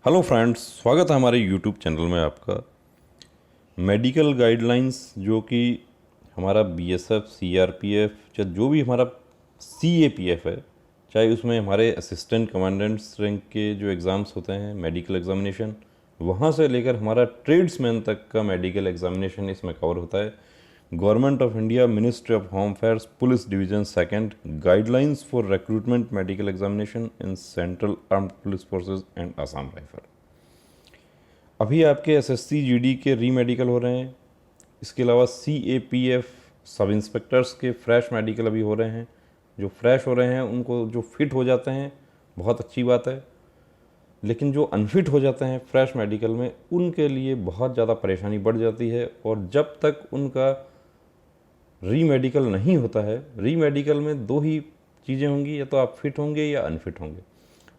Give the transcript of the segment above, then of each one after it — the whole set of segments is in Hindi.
हेलो फ्रेंड्स, स्वागत है हमारे यूट्यूब चैनल में आपका। मेडिकल गाइडलाइंस जो कि हमारा बीएसएफ, सीआरपीएफ या जो भी हमारा सीएपीएफ है, चाहे उसमें हमारे असिस्टेंट कमांडेंट्स रैंक के जो एग्ज़ाम्स होते हैं मेडिकल एग्जामिनेशन, वहाँ से लेकर हमारा ट्रेड्समैन तक का मेडिकल एग्जामिनेशन इसमें कवर होता है। Government of India, ministry of home affairs, police division second, guidelines for recruitment medical examination in central armed police forces and Assam rifle. अभी आपके एसएससी जीडी के री मेडिकल हो रहे हैं। इसके अलावा सीएपीएफ सब इंस्पेक्टर्स के फ्रेश मेडिकल अभी हो रहे हैं। जो फ्रेश हो रहे हैं उनको जो फिट हो जाते हैं बहुत अच्छी बात है, लेकिन जो अनफिट हो जाते हैं फ्रेश मेडिकल में उनके लिए बहुत ज़्यादा परेशानी बढ़ जाती है। और जब तक उनका री मेडिकल नहीं होता है, री मेडिकल में दो ही चीज़ें होंगी, या तो आप फिट होंगे या अनफिट होंगे।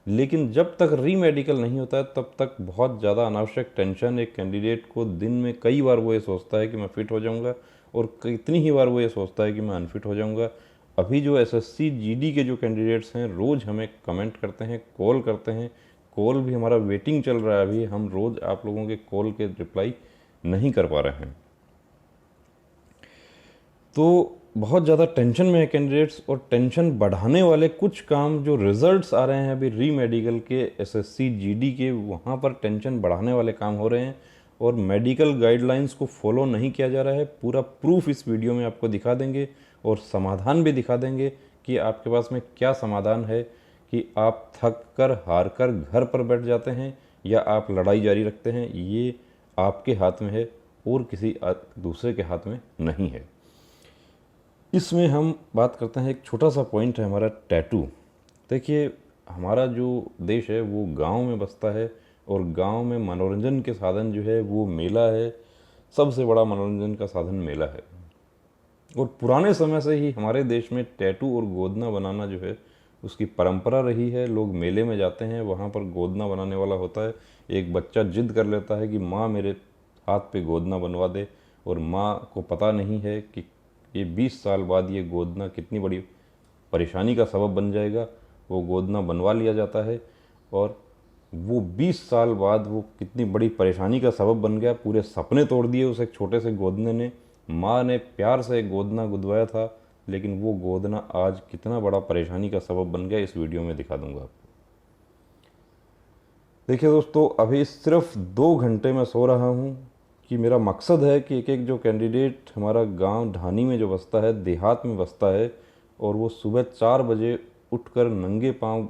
लेकिन जब तक री मेडिकल नहीं होता है तब तक बहुत ज़्यादा अनावश्यक टेंशन एक कैंडिडेट को दिन में कई बार वो ये सोचता है कि मैं फ़िट हो जाऊंगा, और कितनी ही बार वो ये सोचता है कि मैं अनफिट हो जाऊंगा। अभी जो एसएससी जीडी के जो कैंडिडेट्स हैं रोज़ हमें कमेंट करते हैं, कॉल करते हैं। कॉल भी हमारा वेटिंग चल रहा है, अभी हम रोज़ आप लोगों के कॉल के रिप्लाई नहीं कर पा रहे हैं। तो बहुत ज़्यादा टेंशन में है कैंडिडेट्स, और टेंशन बढ़ाने वाले कुछ काम जो रिजल्ट्स आ रहे हैं अभी री मेडिकल के एसएससी जीडी के, वहाँ पर टेंशन बढ़ाने वाले काम हो रहे हैं और मेडिकल गाइडलाइंस को फॉलो नहीं किया जा रहा है। पूरा प्रूफ इस वीडियो में आपको दिखा देंगे और समाधान भी दिखा देंगे कि आपके पास में क्या समाधान है, कि आप थक कर हार कर घर पर बैठ जाते हैं या आप लड़ाई जारी रखते हैं। ये आपके हाथ में है और किसी दूसरे के हाथ में नहीं है। इसमें हम बात करते हैं, एक छोटा सा पॉइंट है हमारा टैटू। देखिए, हमारा जो देश है वो गांव में बसता है, और गांव में मनोरंजन के साधन जो है वो मेला है। सबसे बड़ा मनोरंजन का साधन मेला है, और पुराने समय से ही हमारे देश में टैटू और गोदना बनाना जो है उसकी परंपरा रही है। लोग मेले में जाते हैं, वहाँ पर गोदना बनाने वाला होता है। एक बच्चा जिद कर लेता है कि माँ मेरे हाथ पे गोदना बनवा दे, और माँ को पता नहीं है कि ये 20 साल बाद ये गोदना कितनी बड़ी परेशानी का सबब बन जाएगा। वो गोदना बनवा लिया जाता है, और वो 20 साल बाद वो कितनी बड़ी परेशानी का सबब बन गया। पूरे सपने तोड़ दिए उस एक छोटे से गोदने ने। माँ ने प्यार से एक गोदना गुदवाया था, लेकिन वो गोदना आज कितना बड़ा परेशानी का सबब बन गया, इस वीडियो में दिखा दूंगा आपको। देखिए दोस्तों, अभी सिर्फ 2 घंटे में सो रहा हूँ कि मेरा मकसद है कि एक एक जो कैंडिडेट हमारा गांव ढानी में जो बसता है, देहात में बसता है, और वो सुबह 4 बजे उठकर नंगे पांव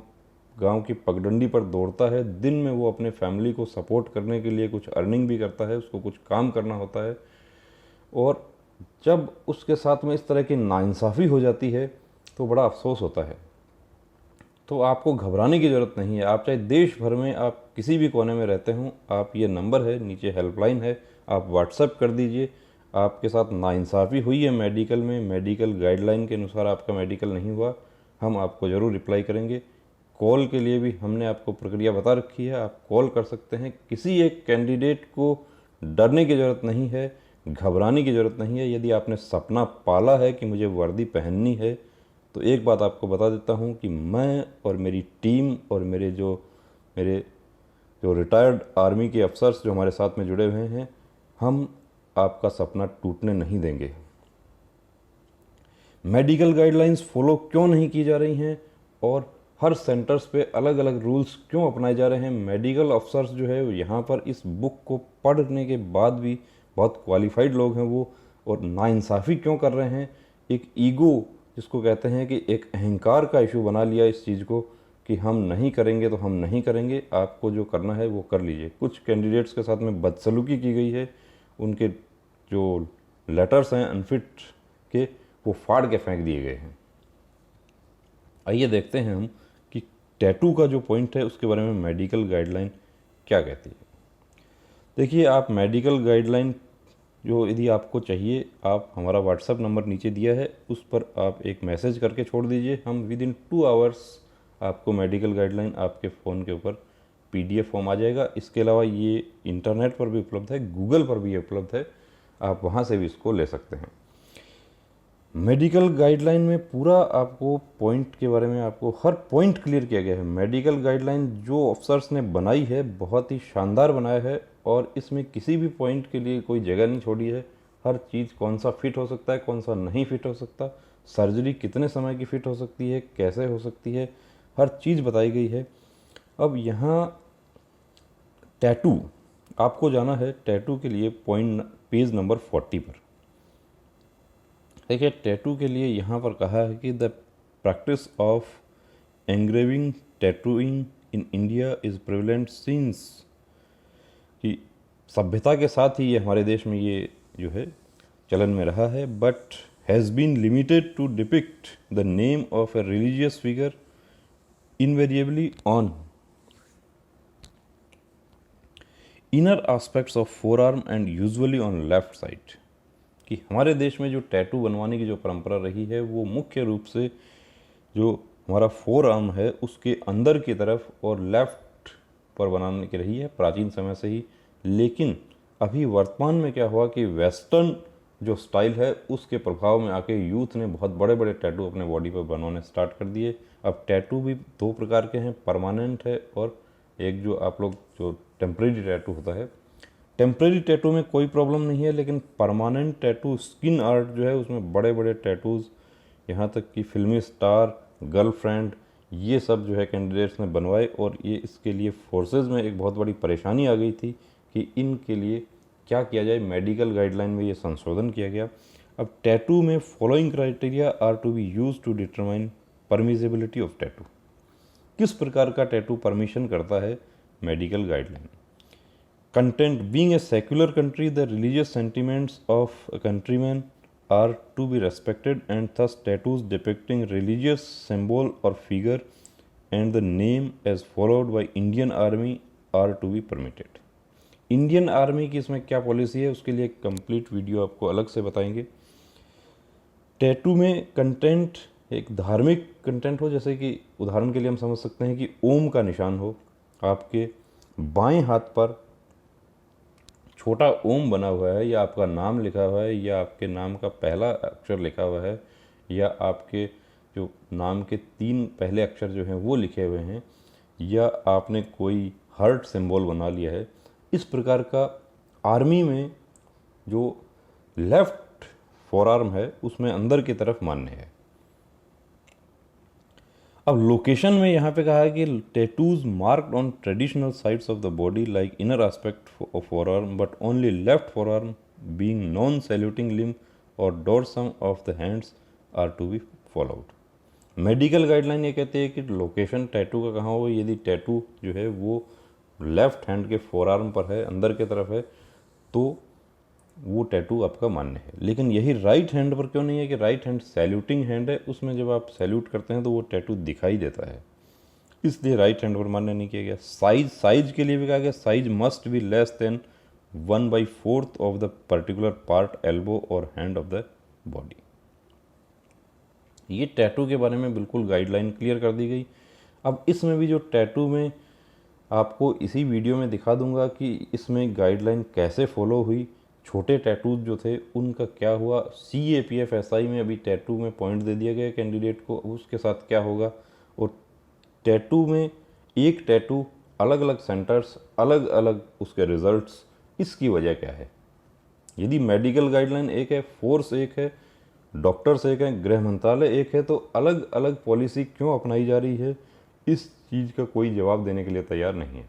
गांव की पगडंडी पर दौड़ता है। दिन में वो अपने फैमिली को सपोर्ट करने के लिए कुछ अर्निंग भी करता है, उसको कुछ काम करना होता है। और जब उसके साथ में इस तरह की नाइंसाफ़ी हो जाती है तो बड़ा अफसोस होता है। तो आपको घबराने की ज़रूरत नहीं है। आप चाहे देश भर में आप किसी भी कोने में रहते हों, आप ये नंबर है, नीचे हेल्पलाइन है, आप व्हाट्सएप कर दीजिए। आपके साथ नाइंसाफ़ी हुई है मेडिकल में, मेडिकल गाइडलाइन के अनुसार आपका मेडिकल नहीं हुआ, हम आपको ज़रूर रिप्लाई करेंगे। कॉल के लिए भी हमने आपको प्रक्रिया बता रखी है, आप कॉल कर सकते हैं। किसी एक कैंडिडेट को डरने की ज़रूरत नहीं है, घबराने की ज़रूरत नहीं है। यदि आपने सपना पाला है कि मुझे वर्दी पहननी है, तो एक बात आपको बता देता हूं कि मैं और मेरी टीम और मेरे जो रिटायर्ड आर्मी के अफसर्स जो हमारे साथ में जुड़े हुए हैं, हम आपका सपना टूटने नहीं देंगे। मेडिकल गाइडलाइंस फॉलो क्यों नहीं की जा रही हैं, और हर सेंटर्स पे अलग अलग रूल्स क्यों अपनाए जा रहे हैं। मेडिकल अफसर्स जो है यहाँ पर इस बुक को पढ़ने के बाद भी बहुत क्वालिफाइड लोग हैं वो, और नाइंसाफ़ी क्यों कर रहे हैं। एक ईगो जिसको कहते हैं, कि एक अहंकार का इशू बना लिया इस चीज़ को, कि हम नहीं करेंगे तो हम नहीं करेंगे, आपको जो करना है वो कर लीजिए। कुछ कैंडिडेट्स के साथ में बदसलूकी की गई है, उनके जो लेटर्स हैं अनफिट के वो फाड़ के फेंक दिए गए हैं। आइए देखते हैं हम कि टैटू का जो पॉइंट है उसके बारे में मेडिकल गाइडलाइन क्या कहती है। देखिए, आप मेडिकल गाइडलाइन जो यदि आपको चाहिए, आप हमारा व्हाट्सएप नंबर नीचे दिया है, उस पर आप एक मैसेज करके छोड़ दीजिए। हम विद इन 2 आवर्स आपको मेडिकल गाइडलाइन आपके फ़ोन के ऊपर PDF फॉर्म आ जाएगा। इसके अलावा ये इंटरनेट पर भी उपलब्ध है, गूगल पर भी उपलब्ध है, आप वहाँ से भी इसको ले सकते हैं। मेडिकल गाइडलाइन में पूरा आपको पॉइंट के बारे में आपको हर पॉइंट क्लियर किया गया है। मेडिकल गाइडलाइन जो ऑफिसर्स ने बनाई है बहुत ही शानदार बनाया है और इसमें किसी भी पॉइंट के लिए कोई जगह नहीं छोड़ी है। हर चीज़ कौन सा फिट हो सकता है, कौन सा नहीं फिट हो सकता, सर्जरी कितने समय की फिट हो सकती है, कैसे हो सकती है, हर चीज़ बताई गई है। अब यहाँ टैटू आपको जाना है, टैटू के लिए पॉइंट पेज नंबर 40 पर देखिए। टैटू के लिए यहाँ पर कहा है कि the practice of engraving tattooing in India is prevalent since, कि सभ्यता के साथ ही ये हमारे देश में ये जो है चलन में रहा है, but has been limited to depict the name of a religious figure invariably on inner aspects of forearm and usually on left side. कि हमारे देश में जो टैटू बनवाने की जो परंपरा रही है वो मुख्य रूप से जो हमारा फोर आर्म है उसके अंदर की तरफ और लेफ्ट पर बनाने की रही है प्राचीन समय से ही। लेकिन अभी वर्तमान में क्या हुआ कि वेस्टर्न जो स्टाइल है उसके प्रभाव में आके यूथ ने बहुत बड़े बड़े टैटू अपने बॉडी पर बनवाने स्टार्ट कर दिए। अब टैटू भी दो प्रकार के हैं, परमानेंट है और एक जो आप लोग जो टेम्परेरी टैटू होता है। टेम्परेरी टैटू में कोई प्रॉब्लम नहीं है, लेकिन परमानेंट टैटू स्किन आर्ट जो है उसमें बड़े बड़े टैटूज़, यहाँ तक कि फिल्मी स्टार, गर्लफ्रेंड, ये सब जो है कैंडिडेट्स ने बनवाए और ये इसके लिए फोर्सेस में एक बहुत बड़ी परेशानी आ गई थी कि इनके लिए क्या किया जाए। मेडिकल गाइडलाइन में ये संशोधन किया गया। अब टैटू में following criteria are to be use to determine permissibility of tattoo. किस प्रकार का टैटू परमिशन करता है medical guideline. Content, being a secular country the religious sentiments of a countryman are to be respected and thus tattoos depicting religious symbol or figure and the name as followed by Indian Army are to be permitted। Indian army की इसमें क्या पॉलिसी है उसके लिए एक कंप्लीट वीडियो आपको अलग से बताएंगे। टैटू में कंटेंट एक धार्मिक कंटेंट हो, जैसे कि उदाहरण के लिए हम समझ सकते हैं कि ओम का निशान हो, आपके बाएं हाथ पर छोटा ओम बना हुआ है या आपका नाम लिखा हुआ है या आपके नाम का पहला अक्षर लिखा हुआ है या आपके जो नाम के 3 पहले अक्षर जो हैं वो लिखे हुए हैं या आपने कोई हार्ट सिंबल बना लिया है। इस प्रकार का आर्मी में जो लेफ्ट फोरआर्म है उसमें अंदर की तरफ मान्य है। अब लोकेशन में यहाँ पे कहा है कि tattoos marked on traditional sides of the body like inner aspect of forearm but only left forearm being non saluting limb और dorsum of the hands are to be followed. Medical guideline ये कहते हैं कि लोकेशन टैटू का कहाँ हो, यदि टैटू जो है वो लेफ्ट हैंड के फोरआर्म पर है, अंदर की तरफ है, तो वो टैटू आपका मान्य है। लेकिन यही राइट हैंड पर क्यों नहीं है कि राइट हैंड सैल्यूटिंग हैंड है, उसमें जब आप सैल्यूट करते हैं तो वो टैटू दिखाई देता है, इसलिए राइट हैंड पर मान्य नहीं किया गया। साइज के लिए भी कहा गया size must be less than 1/4 of the particular part elbow और हैंड ऑफ द बॉडी। ये टैटू के बारे में बिल्कुल गाइडलाइन क्लियर कर दी गई। अब इसमें भी जो टैटू में आपको इसी वीडियो में दिखा दूंगा कि इसमें गाइडलाइन कैसे फॉलो हुई। छोटे टैटूज जो थे उनका क्या हुआ, CAPF-SI में अभी टैटू में पॉइंट दे दिया गया कैंडिडेट को, उसके साथ क्या होगा। और टैटू में एक टैटू अलग अलग सेंटर्स, अलग अलग उसके रिजल्ट्स, इसकी वजह क्या है। यदि मेडिकल गाइडलाइन एक है, फोर्स एक है, डॉक्टर्स एक हैं, गृह मंत्रालय एक है, तो अलग अलग पॉलिसी क्यों अपनाई जा रही है, इस चीज़ का कोई जवाब देने के लिए तैयार नहीं है।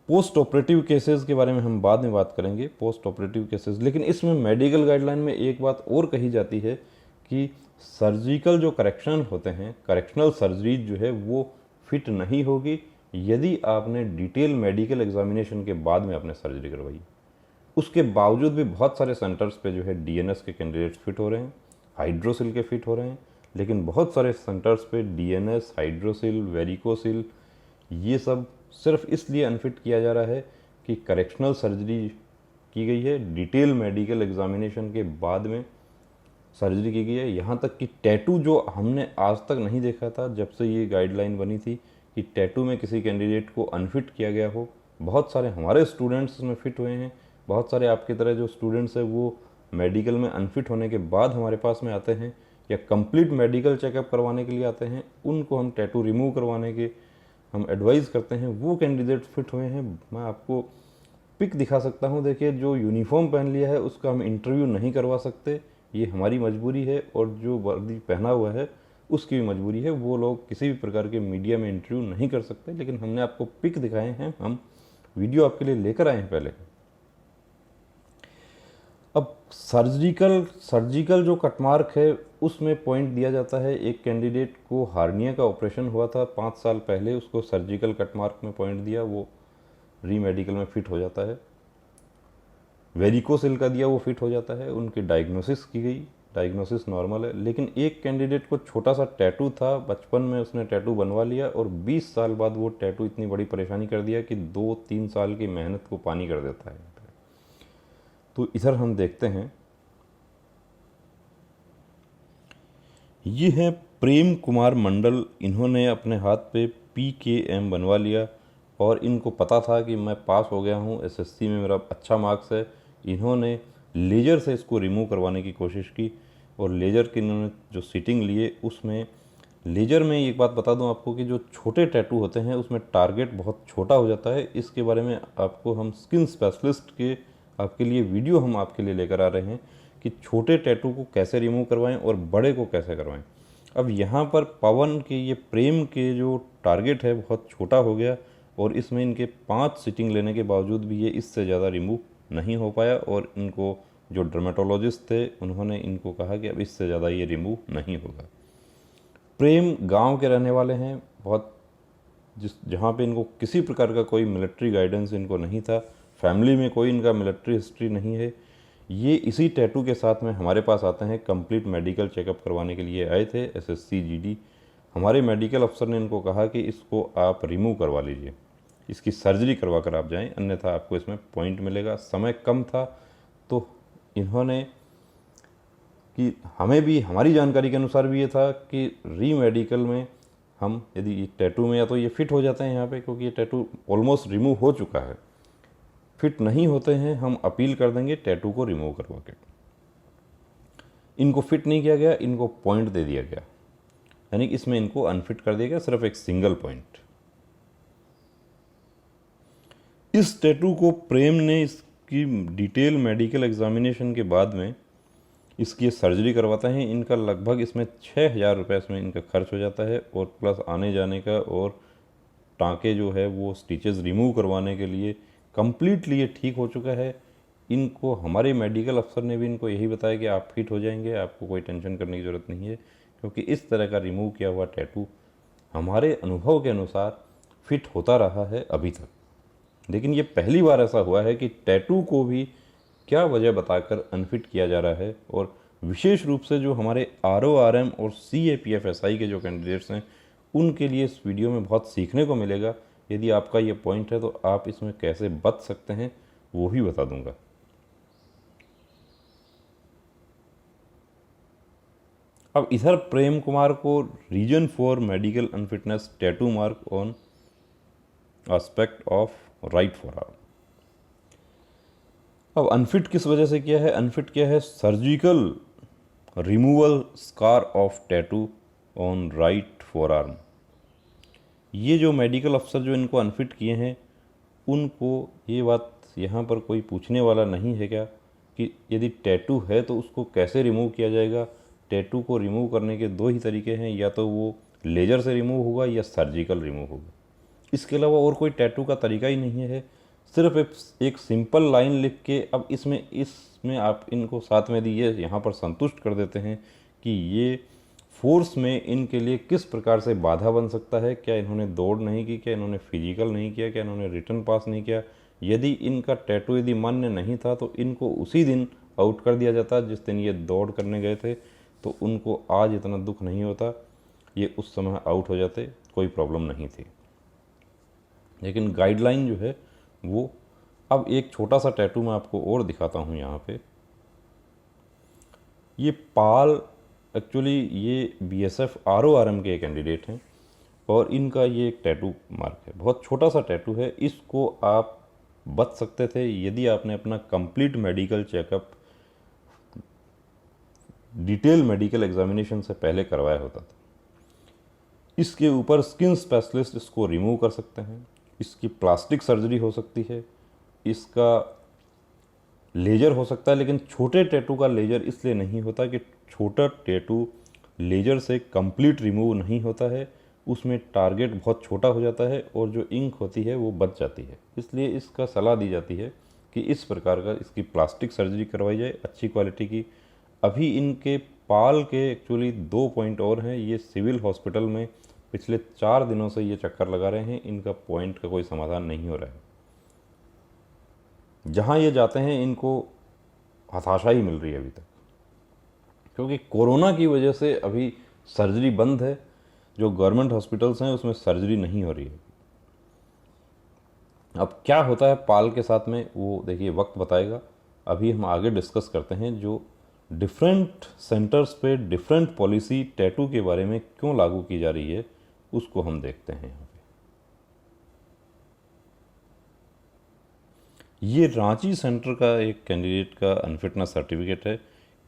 पोस्ट ऑपरेटिव केसेस के बारे में हम बाद में बात करेंगे, पोस्ट ऑपरेटिव केसेस। लेकिन इसमें मेडिकल गाइडलाइन में एक बात और कही जाती है कि सर्जिकल जो करेक्शन होते हैं, करेक्शनल सर्जरी जो है वो फिट नहीं होगी यदि आपने डिटेल मेडिकल एग्जामिनेशन के बाद में आपने सर्जरी करवाई। उसके बावजूद भी बहुत सारे सेंटर्स पे जो है DNS के कैंडिडेट्स फिट हो रहे हैं, हाइड्रोसिल के फिट हो रहे हैं, लेकिन बहुत सारे सेंटर्स पे DNS, हाइड्रोसिल, वेरिकोसिल, ये सब सिर्फ इसलिए अनफिट किया जा रहा है कि करेक्शनल सर्जरी की गई है, डिटेल मेडिकल एग्जामिनेशन के बाद में सर्जरी की गई है। यहाँ तक कि टैटू जो हमने आज तक नहीं देखा था जब से ये गाइडलाइन बनी थी कि टैटू में किसी कैंडिडेट को अनफिट किया गया हो। बहुत सारे हमारे स्टूडेंट्स इसमें फिट हुए हैं, बहुत सारे आपकी तरह जो स्टूडेंट्स हैं वो मेडिकल में अनफिट होने के बाद हमारे पास में आते हैं या कंप्लीट मेडिकल चेकअप करवाने के लिए आते हैं, उनको हम टैटू रिमूव करवाने के हम एडवाइस करते हैं। वो कैंडिडेट फिट हुए हैं। मैं आपको पिक दिखा सकता हूँ, देखिए जो यूनिफॉर्म पहन लिया है उसका हम इंटरव्यू नहीं करवा सकते, ये हमारी मजबूरी है, और जो वर्दी पहना हुआ है उसकी भी मजबूरी है। वो लोग किसी भी प्रकार के मीडिया में इंटरव्यू नहीं कर सकते, लेकिन हमने आपको पिक दिखाए हैं, हम वीडियो आपके लिए लेकर आए हैं पहले। अब सर्जिकल जो कटमार्क है उसमें पॉइंट दिया जाता है। एक कैंडिडेट को हार्निया का ऑपरेशन हुआ था 5 साल पहले, उसको सर्जिकल कटमार्क में पॉइंट दिया, वो री मेडिकल में फिट हो जाता है। वेरिकोसिल का दिया, वो फिट हो जाता है। उनकी डायग्नोसिस की गई, डायग्नोसिस नॉर्मल है। लेकिन एक कैंडिडेट को छोटा सा टैटू था, बचपन में उसने टैटू बनवा लिया और 20 साल बाद वो टैटू इतनी बड़ी परेशानी कर दिया कि 2-3 साल की मेहनत को पानी कर देता है। तो इधर हम देखते हैं, ये है प्रेम कुमार मंडल। इन्होंने अपने हाथ पे PKM बनवा लिया और इनको पता था कि मैं पास हो गया हूँ, SSC में मेरा अच्छा मार्क्स है। इन्होंने लेज़र से इसको रिमूव करवाने की कोशिश की और लेज़र की इन्होंने जो सीटिंग लिए उसमें, लेज़र में एक बात बता दूं आपको कि जो छोटे टैटू होते हैं उसमें टारगेट बहुत छोटा हो जाता है। इसके बारे में आपको हम स्किन स्पेशलिस्ट के आपके लिए वीडियो हम आपके लिए लेकर आ रहे हैं कि छोटे टैटू को कैसे रिमूव करवाएं और बड़े को कैसे करवाएं। अब यहाँ पर पवन के, ये प्रेम के जो टारगेट है बहुत छोटा हो गया और इसमें इनके 5 सीटिंग लेने के बावजूद भी ये इससे ज़्यादा रिमूव नहीं हो पाया और इनको जो डर्मेटोलॉजिस्ट थे उन्होंने इनको कहा कि अब इससे ज़्यादा ये रिमूव नहीं होगा। प्रेम गांव के रहने वाले हैं, बहुत जहाँ पे इनको किसी प्रकार का कोई मिलिट्री गाइडेंस इनको नहीं था, फैमिली में कोई इनका मिलिट्री हिस्ट्री नहीं है। ये इसी टैटू के साथ में हमारे पास आते हैं, कंप्लीट मेडिकल चेकअप करवाने के लिए आए थे, SSC GD। हमारे मेडिकल अफसर ने इनको कहा कि इसको आप रिमूव करवा लीजिए, इसकी सर्जरी करवा कर आप जाएं, अन्यथा आपको इसमें पॉइंट मिलेगा। समय कम था तो इन्होंने, कि हमें भी हमारी जानकारी के अनुसार भी ये था कि री मेडिकल में हम यदि ये टैटू में या तो ये फिट हो जाते हैं यहाँ पे, क्योंकि ये टैटू ऑलमोस्ट रिमूव हो चुका है, फिट नहीं होते हैं हम अपील कर देंगे टैटू को रिमूव करवा के। इनको फिट नहीं किया गया, इनको पॉइंट दे दिया गया, यानी इसमें इनको अनफिट कर दिया गया, सिर्फ एक सिंगल पॉइंट। इस टैटू को प्रेम ने इसकी डिटेल मेडिकल एग्जामिनेशन के बाद में इसकी सर्जरी करवाते हैं। इनका लगभग इसमें 6,000 रुपये इसमें इनका खर्च हो जाता है और प्लस आने जाने का और टाँके जो है वो स्टिचेस रिमूव करवाने के लिए कम्प्लीटली ये ठीक हो चुका है। इनको हमारे मेडिकल अफसर ने भी इनको यही बताया कि आप फिट हो जाएंगे, आपको कोई टेंशन करने की ज़रूरत नहीं है, क्योंकि इस तरह का रिमूव किया हुआ टैटू हमारे अनुभव के अनुसार फिट होता रहा है अभी तक। लेकिन ये पहली बार ऐसा हुआ है कि टैटू को भी क्या वजह बताकर अनफिट किया जा रहा है। और विशेष रूप से जो हमारे RORM और CAPF SI के जो कैंडिडेट्स हैं उनके लिए इस वीडियो में बहुत सीखने को मिलेगा। यदि आपका ये पॉइंट है तो आप इसमें कैसे बच सकते हैं वो भी बता दूंगा। अब इधर प्रेम कुमार को reason 4 medical unfitness tattoo mark on aspect of right forearm. अब अनफिट किस वजह से किया है? अनफिट किया है surgical removal scar of tattoo on right forearm. ये जो मेडिकल अफसर जो इनको अनफिट किए हैं उनको ये बात यहाँ पर कोई पूछने वाला नहीं है क्या कि यदि टैटू है तो उसको कैसे रिमूव किया जाएगा। टैटू को रिमूव करने के 2 ही तरीके हैं, या तो वो लेज़र से रिमूव होगा या सर्जिकल रिमूव होगा। इसके अलावा और कोई टैटू का तरीका ही नहीं है। सिर्फ एक सिंपल लाइन लिख के अब इसमें आप इनको साथ में दिए यहाँ पर संतुष्ट कर देते हैं कि ये फोर्स में इनके लिए किस प्रकार से बाधा बन सकता है। क्या इन्होंने दौड़ नहीं की, क्या इन्होंने फिजिकल नहीं किया, क्या इन्होंने रिटर्न पास नहीं किया। यदि इनका टैटू यदि मान्य नहीं था तो इनको उसी दिन आउट कर दिया जाता। जिस दिन ये दौड़ करने गए थे तो उनको आज इतना दुख नहीं होता, ये उस समय आउट हो जाते, कोई प्रॉब्लम नहीं थी। लेकिन गाइडलाइन जो है वो, अब एक छोटा सा टैटू मैं आपको और दिखाता हूँ यहाँ पे। ये पाल एक्चुअली ये BSF RORM के कैंडिडेट हैं और इनका ये एक टैटू मार्क है, बहुत छोटा सा टैटू है। इसको आप बच सकते थे यदि आपने अपना complete medical checkup detail medical examination से पहले करवाया होता था। इसके ऊपर स्किन स्पेशलिस्ट इसको रिमूव कर सकते हैं, इसकी प्लास्टिक सर्जरी हो सकती है, इसका लेजर हो सकता है। लेकिन छोटे टैटू का लेजर इसलिए नहीं होता कि छोटा टैटू लेजर से कंप्लीट रिमूव नहीं होता है, उसमें टारगेट बहुत छोटा हो जाता है और जो इंक होती है वो बच जाती है। इसलिए इसका सलाह दी जाती है कि इस प्रकार का इसकी प्लास्टिक सर्जरी करवाई जाए अच्छी क्वालिटी की। अभी इनके पाल के एक्चुअली 2 पॉइंट और हैं। ये सिविल हॉस्पिटल में पिछले 4 दिनों से ये चक्कर लगा रहे हैं, इनका पॉइंट का कोई समाधान नहीं हो रहा है। जहाँ ये जाते हैं इनको हताशा ही मिल रही है अभी तक, क्योंकि कोरोना की वजह से अभी सर्जरी बंद है। जो गवर्नमेंट हॉस्पिटल्स हैं उसमें सर्जरी नहीं हो रही है। अब क्या होता है पाल के साथ में वो देखिए वक्त बताएगा। अभी हम आगे डिस्कस करते हैं जो डिफरेंट सेंटर्स पे डिफरेंट पॉलिसी टैटू के बारे में क्यों लागू की जा रही है, उसको हम देखते हैं यहाँ पे। ये रांची सेंटर का एक कैंडिडेट का अनफिटनेस सर्टिफिकेट है।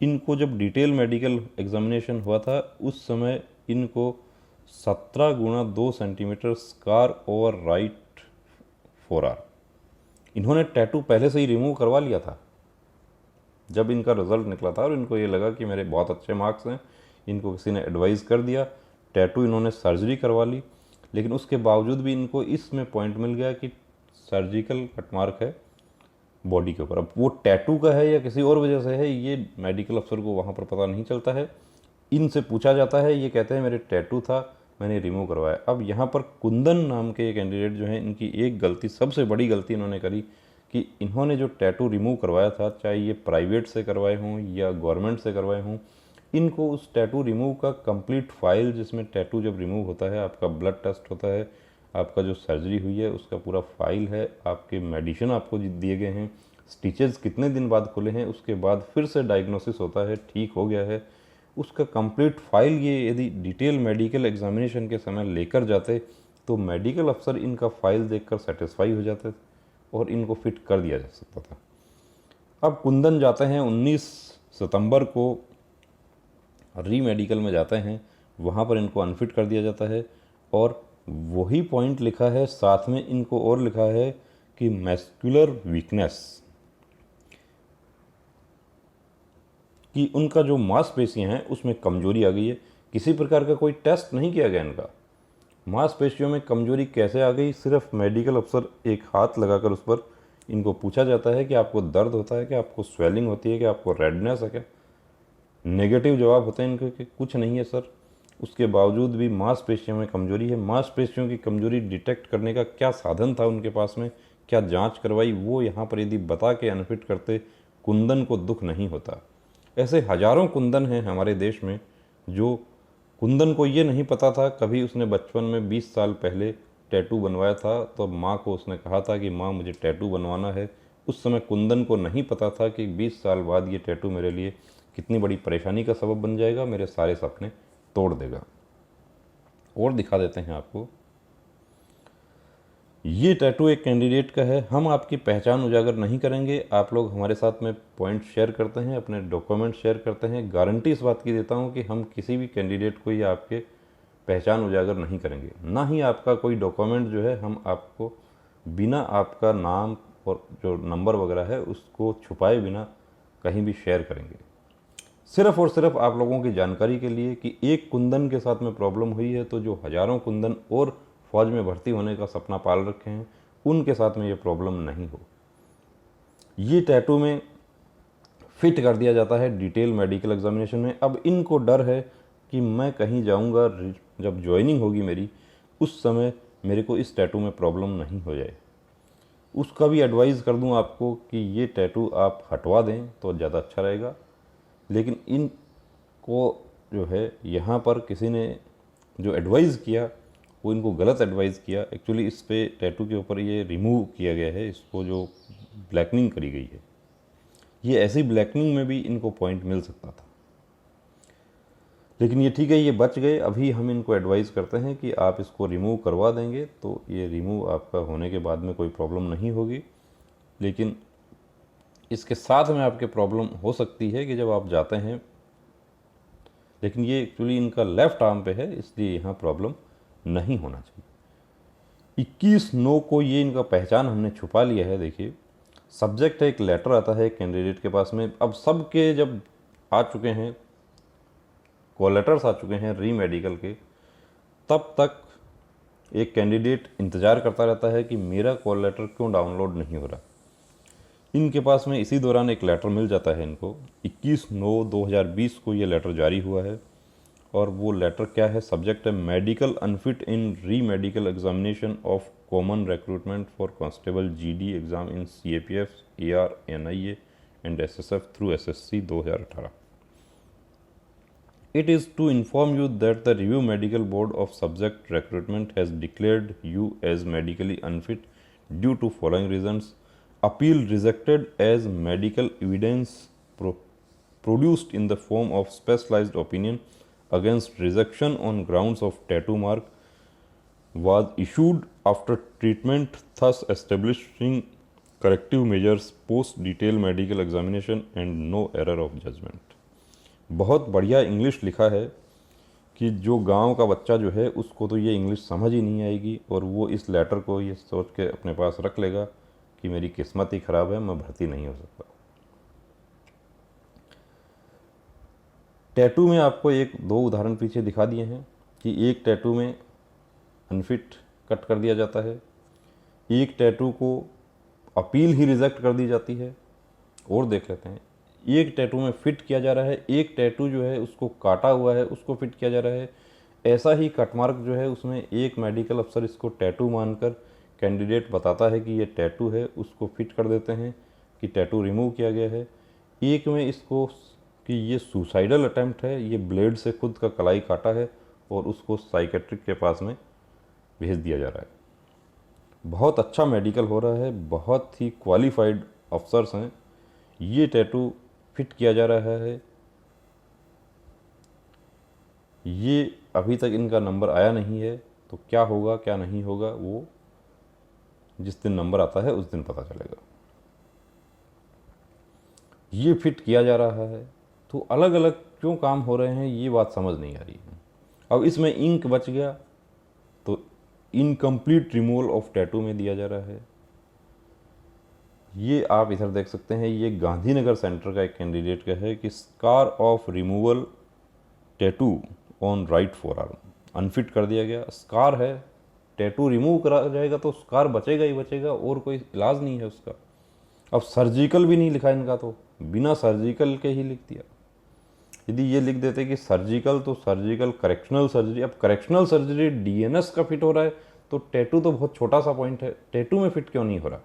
इनको जब डिटेल मेडिकल एग्जामिनेशन हुआ था उस समय इनको 17x2 centimetre scar over right forearm, इन्होंने टैटू पहले से ही रिमूव करवा लिया था जब इनका रिजल्ट निकला था, और इनको ये लगा कि मेरे बहुत अच्छे मार्क्स हैं, इनको किसी ने एडवाइस कर दिया, टैटू इन्होंने सर्जरी करवा ली। लेकिन उसके बावजूद भी इनको इसमें पॉइंट मिल गया कि सर्जिकल कट मार्क है बॉडी के ऊपर। अब वो टैटू का है या किसी और वजह से है, ये मेडिकल अफसर को वहाँ पर पता नहीं चलता है। इनसे पूछा जाता है, ये कहते हैं मेरे टैटू था, मैंने रिमूव करवाया। अब यहाँ पर कुंदन नाम के कैंडिडेट जो हैं, इनकी एक गलती, सबसे बड़ी गलती इन्होंने करी कि इन्होंने जो टैटू रिमूव करवाया था, चाहे ये प्राइवेट से करवाए हों या गवर्नमेंट से करवाए हों, इनको उस टैटू रिमूव का कंप्लीट फाइल, जिसमें टैटू जब रिमूव होता है आपका ब्लड टेस्ट होता है, आपका जो सर्जरी हुई है उसका पूरा फाइल है, आपके मेडिसिन आपको दिए गए हैं, स्टिचेस कितने दिन बाद खुले हैं, उसके बाद फिर से डायग्नोसिस होता है ठीक हो गया है, उसका कंप्लीट फाइल ये यदि डिटेल मेडिकल एग्जामिनेशन के समय लेकर जाते तो मेडिकल अफसर इनका फाइल देखकर सेटिस्फाई हो जाते और इनको फिट कर दिया जा सकता था। अब कुंदन जाते हैं 19 सितंबर को री मेडिकल में जाते हैं, वहाँ पर इनको अनफिट कर दिया जाता है और वही पॉइंट लिखा है, साथ में इनको और लिखा है कि मस्कुलर वीकनेस, कि उनका जो मांसपेशियां हैं उसमें कमजोरी आ गई है। किसी प्रकार का कोई टेस्ट नहीं किया गया इनका, मांसपेशियों में कमजोरी कैसे आ गई, सिर्फ मेडिकल अफसर एक हाथ लगाकर उस पर इनको पूछा जाता है कि आपको दर्द होता है क्या, आपको स्वेलिंग होती है क्या, आपको रेडनेस है क्या। नेगेटिव जवाब होते हैं इनके कि कुछ नहीं है सर। उसके बावजूद भी मांसपेशियों में कमजोरी है। मांसपेशियों की कमजोरी डिटेक्ट करने का क्या साधन था उनके पास में, क्या जांच करवाई, वो यहाँ पर यदि बता के अनफिट करते, कुंदन को दुख नहीं होता। ऐसे हजारों कुंदन हैं हमारे देश में जो कुंदन को ये नहीं पता था, कभी उसने बचपन में 20 साल पहले टैटू बनवाया था तो माँ को उसने कहा था कि माँ मुझे टैटू बनवाना है। उस समय कुंदन को नहीं पता था कि 20 साल बाद ये टैटू मेरे लिए कितनी बड़ी परेशानी का सबब बन जाएगा, मेरे सारे सपने तोड़ देगा। और दिखा देते हैं आपको, ये टैटू एक कैंडिडेट का है। हम आपकी पहचान उजागर नहीं करेंगे, आप लोग हमारे साथ में पॉइंट शेयर करते हैं, अपने डॉक्यूमेंट शेयर करते हैं। गारंटी इस बात की देता हूं कि हम किसी भी कैंडिडेट को या आपके पहचान उजागर नहीं करेंगे, ना ही आपका कोई डॉक्यूमेंट जो है हम आपको बिना आपका नाम और जो नंबर वगैरह है उसको छुपाए बिना कहीं भी शेयर करेंगे। सिर्फ और सिर्फ आप लोगों की जानकारी के लिए कि एक कुंदन के साथ में प्रॉब्लम हुई है तो जो हजारों कुंदन और फौज में भर्ती होने का सपना पाल रखे हैं उनके साथ में ये प्रॉब्लम नहीं हो। ये टैटू में फिट कर दिया जाता है डिटेल मेडिकल एग्जामिनेशन में। अब इनको डर है कि मैं कहीं जाऊंगा, जब ज्वाइनिंग होगी मेरी, उस समय मेरे को इस टैटू में प्रॉब्लम नहीं हो जाए। उसका भी एडवाइस कर दूं आपको कि ये टैटू आप हटवा दें तो ज़्यादा अच्छा रहेगा। लेकिन इनको जो है यहाँ पर किसी ने जो एडवाइस किया वो इनको गलत एडवाइस किया। एक्चुअली इस पे टैटू के ऊपर ये रिमूव किया गया है, इसको जो ब्लैकनिंग करी गई है, ये ऐसी ब्लैकनिंग में भी इनको पॉइंट मिल सकता था। लेकिन ये ठीक है, ये बच गए। अभी हम इनको एडवाइस करते हैं कि आप इसको रिमूव करवा देंगे तो ये रिमूव आपका होने के बाद में कोई प्रॉब्लम नहीं होगी। लेकिन इसके साथ में आपके प्रॉब्लम हो सकती है कि जब आप जाते हैं लेकिन ये एक्चुअली इनका लेफ्ट आर्म पे है, इसलिए यहाँ प्रॉब्लम नहीं होना चाहिए। 21/9 को ये इनका पहचान हमने छुपा लिया है। देखिए सब्जेक्ट है, एक लेटर आता है कैंडिडेट के पास में। अब सबके जब आ चुके हैं, कॉल लेटर्स आ चुके हैं री मेडिकल के, तब तक एक कैंडिडेट इंतज़ार करता रहता है कि मेरा कॉल लेटर क्यों डाउनलोड नहीं हो रहा। इनके पास में इसी दौरान एक लेटर मिल जाता है इनको। 21/9/2020 को ये लेटर जारी हुआ है, और वो लेटर क्या है, सब्जेक्ट है मेडिकल अनफिट इन री medical examination of common recruitment for constable GD exam in CAPF, AR, NIA and SSF through SSC 2018। It is to inform you that the Review Medical Board of Subject Recruitment has declared you as medically unfit due to following reasons: appeal rejected as medical evidence produced in the form of specialized opinion against rejection on grounds of tattoo mark was issued after treatment, thus establishing corrective measures post detailed medical examination and no error of judgment। बहुत बढ़िया इंग्लिश लिखा है कि जो गांव का बच्चा जो है उसको तो ये इंग्लिश समझ ही नहीं आएगी, और वो इस लेटर को ये सोच के अपने पास रख लेगा कि मेरी किस्मत ही ख़राब है, मैं भर्ती नहीं हो सकता। टैटू में आपको एक दो उदाहरण पीछे दिखा दिए हैं कि एक टैटू में अनफिट कट कर दिया जाता है, एक टैटू को अपील ही रिजेक्ट कर दी जाती है। और देख लेते हैं, एक टैटू में फिट किया जा रहा है, एक टैटू जो है उसको काटा हुआ है उसको फिट किया जा रहा है। ऐसा ही कटमार्क जो है उसमें एक मेडिकल अफसर इसको टैटू मानकर, कैंडिडेट बताता है कि ये टैटू है, उसको फिट कर देते हैं कि टैटू रिमूव किया गया है। एक में इसको कि ये सुसाइडल अटैम्प्ट है, ये ब्लेड से खुद का कलाई काटा है, और उसको साइकेट्रिक के पास में भेज दिया जा रहा है। बहुत अच्छा मेडिकल हो रहा है, बहुत ही क्वालिफाइड अफसर्स हैं, ये टैटू फिट किया जा रहा है। ये अभी तक इनका नंबर आया नहीं है, तो क्या होगा क्या नहीं होगा वो जिस दिन नंबर आता है उस दिन पता चलेगा। ये फिट किया जा रहा है, तो अलग अलग क्यों काम हो रहे हैं ये बात समझ नहीं आ रही है। अब इसमें इंक बच गया तो इनकम्प्लीट रिमूवल ऑफ टैटू में दिया जा रहा है। ये आप इधर देख सकते हैं, ये गांधीनगर सेंटर का एक कैंडिडेट का है कि scar of removal tattoo on right four arm, unfit कर दिया गया। स्कार है, टैटू रिमूव करा जाएगा तो स्कार बचेगा ही बचेगा, और कोई इलाज नहीं है उसका। अब सर्जिकल भी नहीं लिखा इनका, तो बिना सर्जिकल के ही लिख दिया। यदि ये लिख देते कि सर्जिकल, तो सर्जिकल करेक्शनल सर्जरी। अब करेक्शनल सर्जरी DNS का फिट हो रहा है, तो टैटू तो बहुत छोटा सा पॉइंट है, टैटू में फिट क्यों नहीं हो रहा।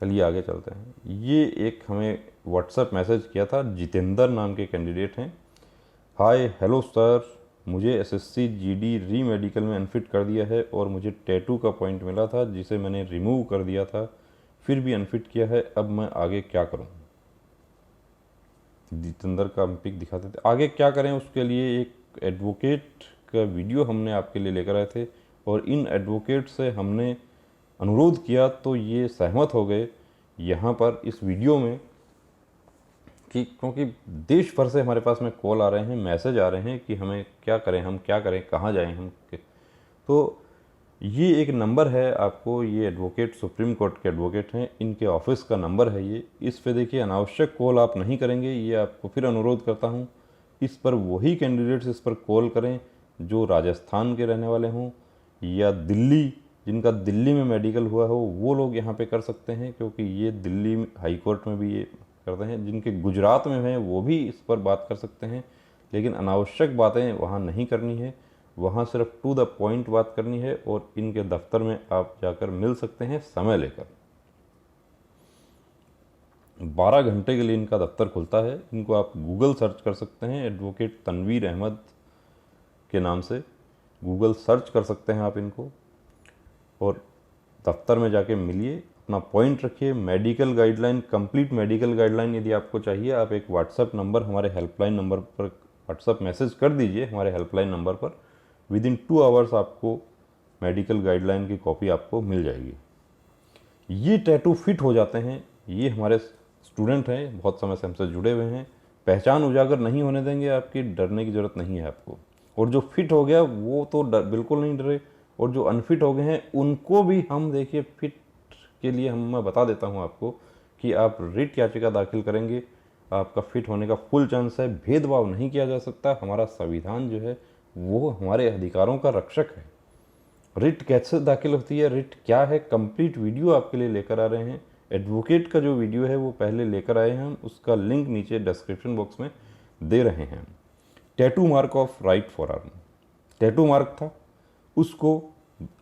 चलिए आगे चलते हैं। ये एक हमें व्हाट्सएप मैसेज किया था, जितेंद्र नाम के कैंडिडेट हैं। हाय हेलो सर, मुझे SSC GD री मेडिकल में अनफिट कर दिया है, और मुझे टैटू का पॉइंट मिला था जिसे मैंने रिमूव कर दिया था, फिर भी अनफिट किया है। अब मैं आगे क्या करूं। जितेंद्र का पिक दिखाते थे। आगे क्या करें उसके लिए एक एडवोकेट का वीडियो हमने आपके लिए लेकर आए थे, और इन एडवोकेट से हमने अनुरोध किया तो ये सहमत हो गए यहाँ पर इस वीडियो में कि क्योंकि देश भर से हमारे पास में कॉल आ रहे हैं, मैसेज आ रहे हैं कि हमें क्या करें, हम क्या करें, कहाँ जाएं हम। तो ये एक नंबर है आपको, ये एडवोकेट सुप्रीम कोर्ट के एडवोकेट हैं, इनके ऑफिस का नंबर है ये। इस पे देखिए अनावश्यक कॉल आप नहीं करेंगे, ये आपको फिर अनुरोध करता हूँ। इस पर वही कैंडिडेट्स इस पर कॉल करें जो राजस्थान के रहने वाले हों, या दिल्ली, जिनका दिल्ली में मेडिकल हुआ हो, वो लोग यहाँ पे कर सकते हैं, क्योंकि ये दिल्ली हाई कोर्ट में भी ये करते हैं। जिनके गुजरात में हैं वो भी इस पर बात कर सकते हैं, लेकिन अनावश्यक बातें वहाँ नहीं करनी है, वहाँ सिर्फ टू द पॉइंट बात करनी है। और इनके दफ्तर में आप जाकर मिल सकते हैं समय लेकर। 12 घंटे के लिए इनका दफ्तर खुलता है। इनको आप गूगल सर्च कर सकते हैं, एडवोकेट तनवीर अहमद के नाम से गूगल सर्च कर सकते हैं आप इनको, और दफ्तर में जाके मिलिए, अपना पॉइंट रखिए। Medical guideline, complete medical guideline यदि आपको चाहिए, आप एक व्हाट्सएप नंबर, हमारे हेल्पलाइन नंबर पर व्हाट्सएप मैसेज कर दीजिए हमारे हेल्पलाइन नंबर पर। विदिन 2 आवर्स आपको मेडिकल गाइडलाइन की कॉपी आपको मिल जाएगी। ये टैटू फिट हो जाते हैं। ये हमारे स्टूडेंट हैं, बहुत समय से हमसे जुड़े हुए हैं, पहचान उजागर नहीं होने देंगे आपकी, डरने की ज़रूरत नहीं है आपको। और जो फिट हो गया वो तो बिल्कुल नहीं डरे, और जो अनफिट हो गए हैं उनको भी हम देखिए फिट के लिए मैं बता देता हूँ आपको कि आप रिट याचिका दाखिल करेंगे, आपका फिट होने का फुल चांस है। भेदभाव नहीं किया जा सकता, हमारा संविधान जो है वो हमारे अधिकारों का रक्षक है। रिट कैसे दाखिल होती है, रिट क्या है, कंप्लीट वीडियो आपके लिए लेकर आ रहे हैं। एडवोकेट का जो वीडियो है वो पहले लेकर आए हैं हम, उसका लिंक नीचे डिस्क्रिप्शन बॉक्स में दे रहे हैं। Tattoo mark of right forearm, tattoo mark था उसको,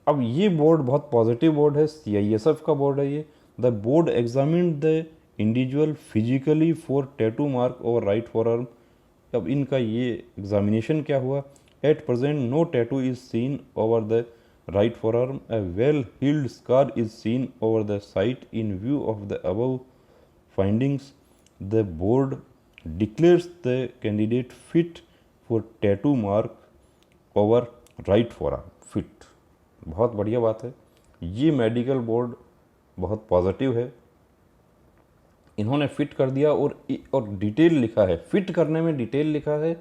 अब ये बोर्ड बहुत पॉजिटिव बोर्ड है, CISF का बोर्ड है ये। The board examined the individual physically for tattoo mark over right forearm. अब इनका ये एग्जामिनेशन क्या हुआ, at present no tattoo is seen over the right forearm, a well-healed scar is seen over the site. In view of the above findings, the board declares the candidate fit for tattoo mark over right forearm. Fit, बहुत बढ़िया बात है। ये मेडिकल बोर्ड बहुत पॉजिटिव है, इन्होंने फिट कर दिया और डिटेल लिखा है। फिट करने में डिटेल लिखा है,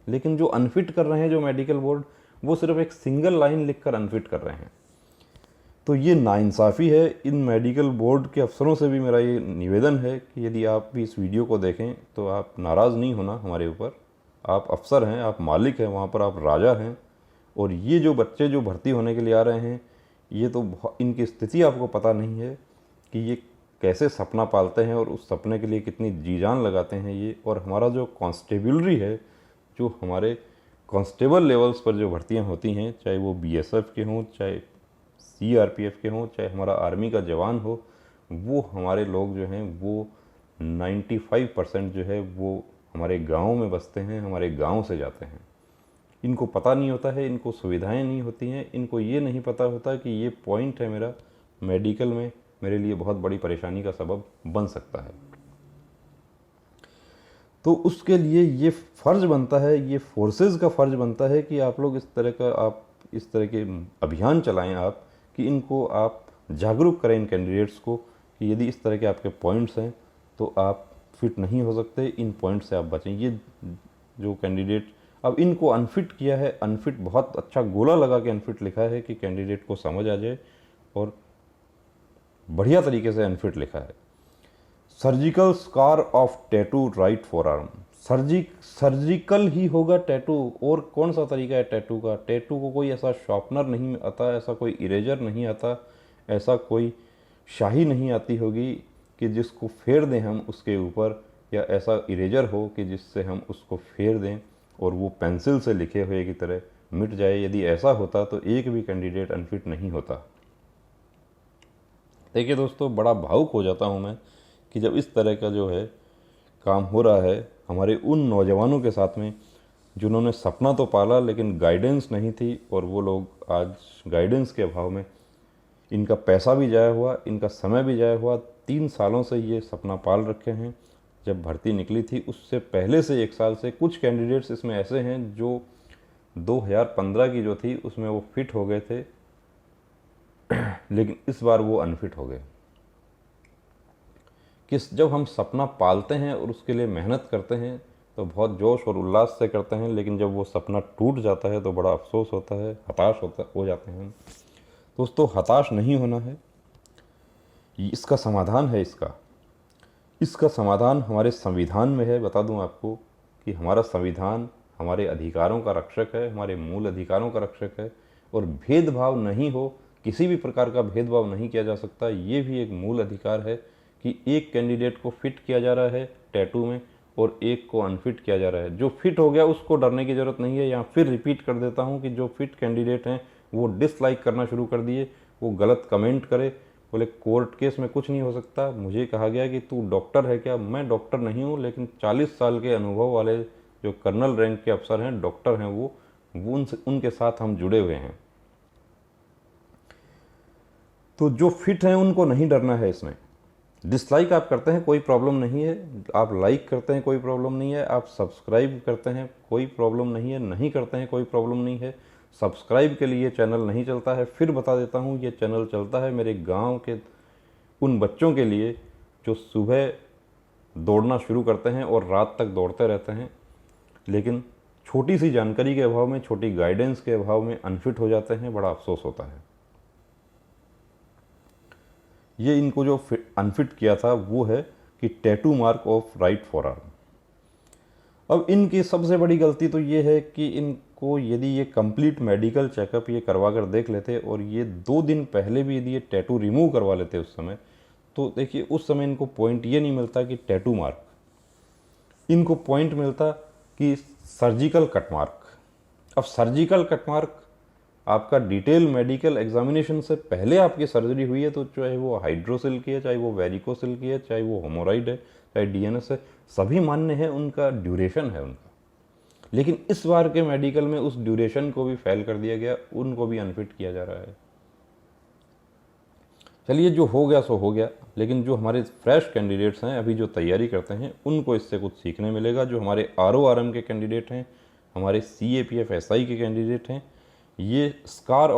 लेकिन जो अनफिट कर रहे हैं जो मेडिकल बोर्ड, वो सिर्फ एक सिंगल लाइन लिखकर अनफिट कर रहे हैं। तो ये नाइंसाफ़ी है। इन मेडिकल बोर्ड के अफसरों से भी मेरा ये निवेदन है कि यदि आप भी इस वीडियो को देखें तो आप नाराज़ नहीं होना हमारे ऊपर। आप अफसर हैं, आप मालिक हैं, वहाँ पर आप राजा हैं। और ये जो बच्चे जो भर्ती होने के लिए आ रहे हैं, ये तो इनकी स्थिति आपको पता नहीं है कि ये कैसे सपना पालते हैं और उस सपने के लिए कितनी जी जान लगाते हैं ये। और हमारा जो कांस्टेबलरी है, जो हमारे कांस्टेबल लेवल्स पर जो भर्तियां होती हैं, चाहे वो BSF के हों, चाहे CRPF के हों, चाहे हमारा आर्मी का जवान हो, वो हमारे लोग जो हैं वो 95% जो है वो हमारे गाँव में बसते हैं, हमारे गाँव से जाते हैं। इनको पता नहीं होता है, इनको सुविधाएं नहीं होती हैं, इनको ये नहीं पता होता कि ये पॉइंट है मेरा मेडिकल में मेरे लिए बहुत बड़ी परेशानी का सबब बन सकता है। तो उसके लिए ये फ़र्ज़ बनता है, ये फोर्सेस का फ़र्ज़ बनता है कि आप लोग इस तरह के अभियान चलाएं आप, कि इनको आप जागरूक करें इन कैंडिडेट्स को कि यदि इस तरह के आपके पॉइंट्स हैं तो आप फिट नहीं हो सकते, इन पॉइंट से आप बचें। ये जो कैंडिडेट अब इनको अनफिट किया है, अनफिट बहुत अच्छा गोला लगा के अनफिट लिखा है कि कैंडिडेट को समझ आ जाए, और बढ़िया तरीके से अनफिट लिखा है। Surgical scar of tattoo right forearm, surgical ही होगा टैटू, और कौन सा तरीका है टैटू का? टैटू को कोई ऐसा शॉर्पनर नहीं आता, ऐसा कोई इरेजर नहीं आता, ऐसा कोई शाही नहीं आती होगी कि जिसको फेर दें हम उसके ऊपर, या ऐसा इरेजर हो कि जिससे हम उसको फेर दें और वो पेंसिल से लिखे हुए की तरह मिट जाए। यदि ऐसा होता तो एक भी कैंडिडेट अनफिट नहीं होता। देखिए दोस्तों, बड़ा भावुक हो जाता हूँ मैं कि जब इस तरह का जो है काम हो रहा है हमारे उन नौजवानों के साथ में जिन्होंने सपना तो पाला लेकिन गाइडेंस नहीं थी, और वो लोग आज गाइडेंस के अभाव में इनका पैसा भी जाया हुआ, इनका समय भी जाया हुआ। 3 सालों से ये सपना पाल रखे हैं। जब भर्ती निकली थी उससे पहले से 1 साल से कुछ कैंडिडेट्स इसमें ऐसे हैं जो 2015 की जो थी उसमें वो फिट हो गए थे, लेकिन इस बार वो अनफिट हो गए। जब हम सपना पालते हैं और उसके लिए मेहनत करते हैं तो बहुत जोश और उल्लास से करते हैं, लेकिन जब वो सपना टूट जाता है तो बड़ा अफसोस होता है, हताश हो जाते हैं। दोस्तों, हताश नहीं होना है, इसका समाधान है। इसका समाधान हमारे संविधान में है। बता दूं आपको कि हमारा संविधान हमारे अधिकारों का रक्षक है, हमारे मूल अधिकारों का रक्षक है, और भेदभाव नहीं हो, किसी भी प्रकार का भेदभाव नहीं किया जा सकता। ये भी एक मूल अधिकार है कि एक कैंडिडेट को फिट किया जा रहा है टैटू में और एक को अनफिट किया जा रहा है। जो फिट हो गया उसको डरने की ज़रूरत नहीं है। यहाँ फिर रिपीट कर देता हूँ कि जो फिट कैंडिडेट हैं वो डिसलाइक करना शुरू कर दिए, वो गलत कमेंट करे, बोले कोर्ट केस में कुछ नहीं हो सकता। मुझे कहा गया कि तू डॉक्टर है क्या? मैं डॉक्टर नहीं हूँ, लेकिन 40 साल के अनुभव वाले जो कर्नल रैंक के अफसर हैं, डॉक्टर हैं, वो उनके साथ हम जुड़े हुए हैं। तो जो फिट हैं उनको नहीं डरना है। इसमें डिसलाइक आप करते हैं कोई प्रॉब्लम नहीं है, आप लाइक करते हैं कोई प्रॉब्लम नहीं है, आप सब्सक्राइब करते हैं कोई प्रॉब्लम नहीं है, नहीं करते हैं कोई प्रॉब्लम नहीं है। सब्सक्राइब के लिए चैनल नहीं चलता है। फिर बता देता हूँ, ये चैनल चलता है मेरे गांव के उन बच्चों के लिए जो सुबह दौड़ना शुरू करते हैं और रात तक दौड़ते रहते हैं, लेकिन छोटी सी जानकारी के अभाव में, छोटी गाइडेंस के अभाव में अनफिट हो जाते हैं। बड़ा अफसोस होता है। ये इनको जो अनफिट किया था वो है कि टैटू मार्क ऑफ राइट फॉरआर्म। अब इनकी सबसे बड़ी गलती तो ये है कि इनको यदि ये कंप्लीट मेडिकल चेकअप ये करवा कर देख लेते और ये 2 दिन पहले भी यदि ये टैटू रिमूव करवा लेते उस समय, तो देखिए उस समय इनको पॉइंट ये नहीं मिलता कि टैटू मार्क, इनको पॉइंट मिलता कि सर्जिकल कट मार्क। अब सर्जिकल कट मार्क आपका डिटेल मेडिकल एग्जामिनेशन से पहले आपकी सर्जरी हुई है, तो चाहे वो हाइड्रोसिल की है, चाहे वो वेरिकोसिल की है, चाहे वो होमोराइड है, चाहे डीएनएस है, सभी मान्य है, उनका ड्यूरेशन है उनका। लेकिन इस बार के मेडिकल में उस ड्यूरेशन को भी फेल कर दिया गया, उनको भी अनफिट किया जा रहा है। चलिए, जो हो गया सो हो गया, लेकिन जो हमारे फ्रेश कैंडिडेट्स हैं, अभी जो तैयारी करते हैं, उनको इससे कुछ सीखने मिलेगा। जो हमारे RORM के कैंडिडेट हैं, हमारे CAPF SI के कैंडिडेट हैं, ये scar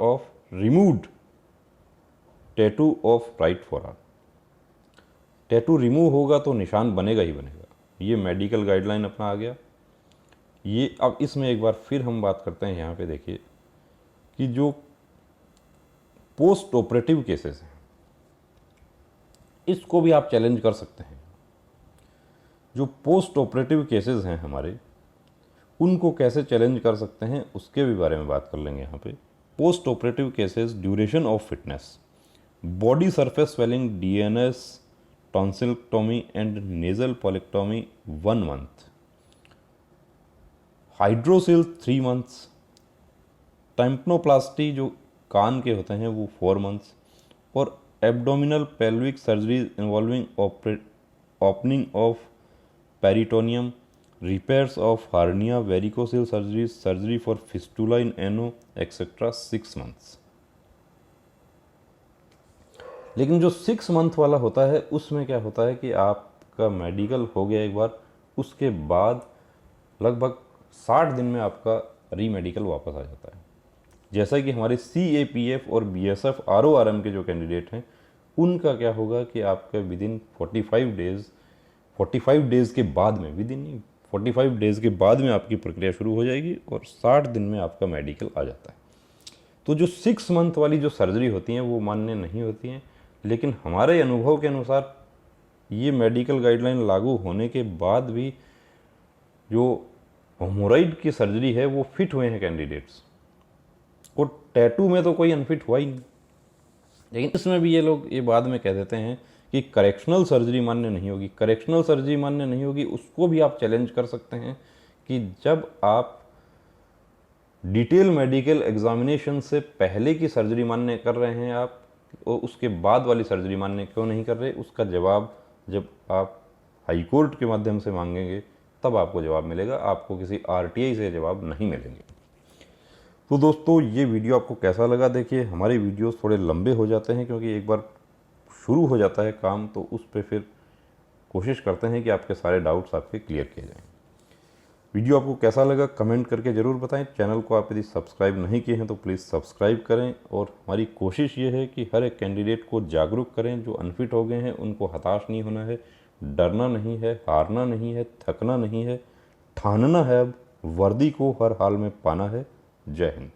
of removed tattoo of right forearm. Tattoo remove होगा तो निशान बनेगा ही बनेगा। ये मेडिकल गाइडलाइन अपना आ गया। ये अब इसमें एक बार फिर हम बात करते हैं, यहाँ पे देखिए कि जो पोस्ट ऑपरेटिव केसेस हैं, इसको भी आप चैलेंज कर सकते हैं। जो पोस्ट ऑपरेटिव केसेस हैं हमारे, उनको कैसे चैलेंज कर सकते हैं उसके भी बारे में बात कर लेंगे यहाँ पे। Post operative cases, duration of fitness, body surface swelling, DNS, tonsillectomy and nasal polypectomy 1 month, hydrocele 3 months, tympanoplasty जो कान के होते हैं वो 4 मंथ्स, और abdominal pelvic surgery involving opening of peritoneum, repairs of hernia, varicocele surgery, surgery for fistula in ano etcetera 6 months. लेकिन जो 6 मंथ वाला होता है, उसमें क्या होता है कि आपका मेडिकल हो गया एक बार, उसके बाद लगभग 60 दिन में आपका रीमेडिकल वापस आ जाता है। जैसा कि हमारे CAPF और BSF RORM के जो कैंडिडेट हैं, उनका क्या होगा कि आपका विदिन 45 डेज़ के बाद में, विदिन नहीं 45 डेज़ के बाद में आपकी प्रक्रिया शुरू हो जाएगी और 60 दिन में आपका मेडिकल आ जाता है। तो जो 6 मंथ वाली जो सर्जरी होती हैं वो मान्य नहीं होती हैं। लेकिन हमारे अनुभव के अनुसार ये मेडिकल गाइडलाइन लागू होने के बाद भी जो होमोराइड की सर्जरी है वो फिट हुए हैं कैंडिडेट्स, और टैटू में तो कोई अनफिट हुआ ही नहीं। लेकिन इसमें भी ये लोग ये बाद में कह देते हैं कि करेक्शनल सर्जरी मान्य नहीं होगी। करेक्शनल सर्जरी मान्य नहीं होगी, उसको भी आप चैलेंज कर सकते हैं कि जब आप डिटेल मेडिकल एग्जामिनेशन से पहले की सर्जरी मान्य कर रहे हैं आप, और उसके बाद वाली सर्जरी मान्य क्यों नहीं कर रहे, उसका जवाब जब आप हाई कोर्ट के माध्यम से मांगेंगे तब आपको जवाब मिलेगा, आपको किसी RTI से जवाब नहीं मिलेंगे। तो दोस्तों, ये वीडियो आपको कैसा लगा? देखिए, हमारे वीडियोस थोड़े लंबे हो जाते हैं क्योंकि एक बार शुरू हो जाता है काम तो उस पर फिर कोशिश करते हैं कि आपके सारे डाउट्स आपके क्लियर किए जाएं। वीडियो आपको कैसा लगा कमेंट करके ज़रूर बताएं। चैनल को आप यदि सब्सक्राइब नहीं किए हैं तो प्लीज़ सब्सक्राइब करें, और हमारी कोशिश ये है कि हर एक कैंडिडेट को जागरूक करें। जो अनफिट हो गए हैं उनको हताश नहीं होना है, डरना नहीं है, हारना नहीं है, थकना नहीं है, ठानना है अब वर्दी को हर हाल में पाना है। जय हिंद।